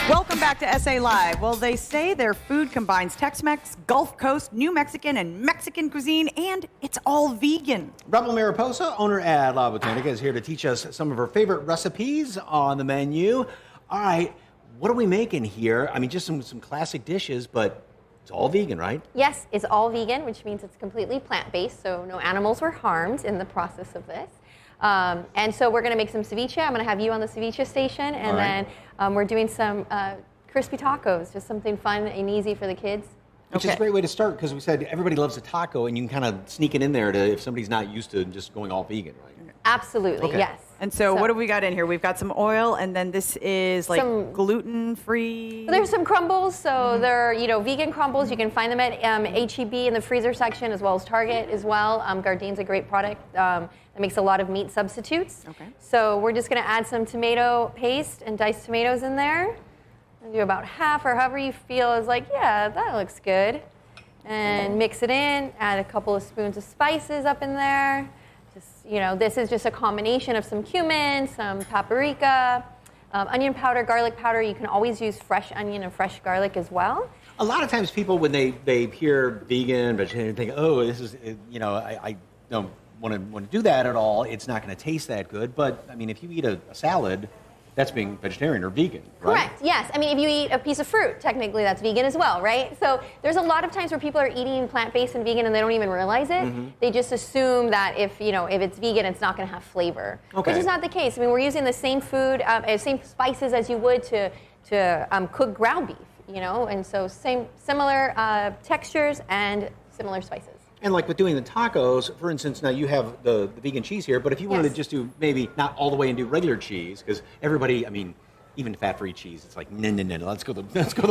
Welcome back to SA Live. Well, they say their food combines Tex-Mex, Gulf Coast, New Mexican, and Mexican cuisine, and it's all vegan. Rebel Mariposa, owner at La Botanica, is here to teach us some of her favorite recipes on the menu. All right, what are we making here? I mean, just some classic dishes, but it's all vegan, right? Yes, it's all vegan, which means it's completely plant-based, so no animals were harmed in the process of this. And so we're going to make some ceviche. I'm going to have you on the ceviche station, and then we're doing some crispy tacos, just something fun and easy for the kids. Which is a great way to start, because we said everybody loves a taco, and you can kind of sneak it in there to if somebody's not used to just going all vegan, right? Absolutely, yes. And so what do we got in here? We've got some oil, and then this is like gluten-free. There's some crumbles, so they're vegan crumbles. You can find them at H-E-B in the freezer section, as well as Target as well. Gardene's a great product that makes a lot of meat substitutes. Okay. So we're just going to add some tomato paste and diced tomatoes in there. And do about half, or however you feel is like, yeah, that looks good. And mix it in. Add a couple of spoons of spices up in there. Just, this is just a combination of some cumin, some paprika, onion powder, garlic powder. You can always use fresh onion and fresh garlic as well. A lot of times people, when they hear vegan, vegetarian, think, oh, this is, I don't want to do that at all. It's not going to taste that good. But, I mean, if you eat a salad, that's being vegetarian or vegan, right? Correct, yes. I mean, if you eat a piece of fruit, technically that's vegan as well, right? So there's a lot of times where people are eating plant-based and vegan and they don't even realize it. They just assume that if it's vegan, it's not going to have flavor, which is not the case. I mean, we're using the same food, same spices as you would to cook ground beef, and so similar textures and similar spices. And like with doing the tacos, for instance, now you have the vegan cheese here, but if you wanted to just do maybe not all the way and do regular cheese, because everybody, I mean, even fat-free cheese, it's like, no, let's go the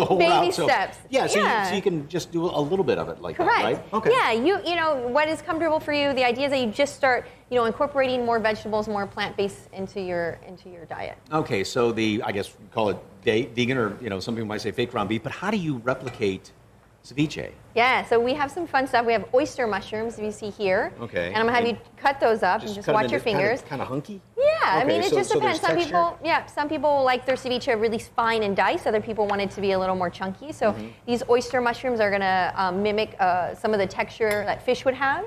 whole route. Baby steps. So you can just do a little bit of it like that, right? Okay. Yeah, you know, what is comfortable for you. The idea is that you just start, incorporating more vegetables, more plant-based into your diet. Okay, so I guess call it vegan, or, some people might say fake ground beef, but how do you replicate ceviche? Yeah, so we have some fun stuff. We have oyster mushrooms, you see here. Okay. And I'm going to have you cut those up and just watch your fingers. Kind of hunky? Yeah, I mean, it just depends. Some people like their ceviche really fine and diced. Other people want it to be a little more chunky. So these oyster mushrooms are going to mimic some of the texture that fish would have.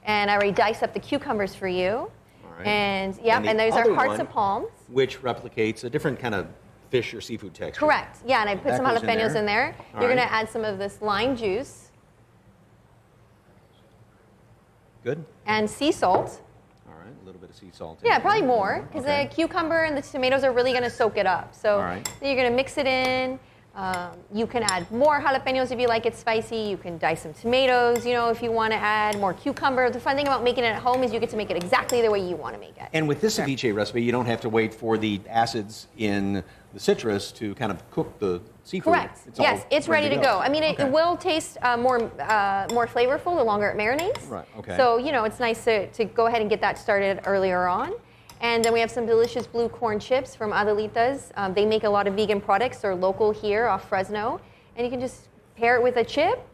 And I already diced up the cucumbers for you. All right. And those are hearts of palms. Which replicates a different kind of fish or seafood texture. Correct. Yeah, and I put some jalapenos in there. You're going to add some of this lime juice. Good. And sea salt. All right, a little bit of sea salt. Yeah, probably more, because the cucumber and the tomatoes are really going to soak it up. So then you're going to mix it in. You can add more jalapenos if you like it spicy. You can dice some tomatoes, if you want to add more cucumber. The fun thing about making it at home is you get to make it exactly the way you want to make it. And with this ceviche recipe, you don't have to wait for the acids in the citrus to kind of cook the seafood. Correct. It's ready to go. I mean, it will taste more flavorful the longer it marinates. Right, okay. So, it's nice to go ahead and get that started earlier on. And then we have some delicious blue corn chips from Adelitas. They make a lot of vegan products. They're local here off Fresno. And you can just pair it with a chip.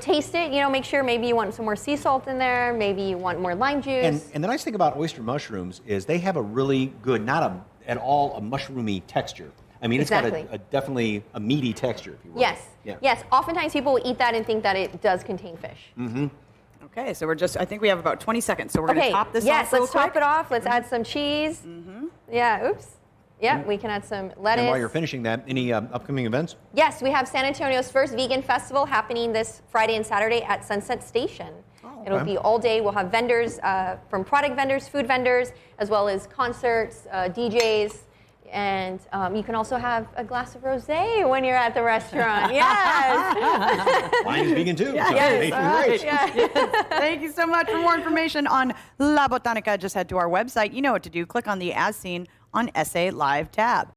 Taste it, make sure maybe you want some more sea salt in there. Maybe you want more lime juice. And the nice thing about oyster mushrooms is they have a really good, not at all a mushroomy texture. I mean, it's got definitely a meaty texture, if you will. Yes. Yeah. Yes. Oftentimes people will eat that and think that it does contain fish. Okay, so I think we have about 20 seconds, so we're going to top this off. Yes, let's top it off. Let's add some cheese. Yeah, oops. Yeah, we can add some lettuce. And while you're finishing that, any upcoming events? Yes, we have San Antonio's first vegan festival happening this Friday and Saturday at Sunset Station. It'll be all day. We'll have vendors from product vendors, food vendors, as well as concerts, DJs. And you can also have a glass of rosé when you're at the restaurant. Yes. Wine is vegan too. Yes. Thank you so much. For more information on La Botanica, just head to our website. You know what to do. Click on the As Seen on SA Live tab.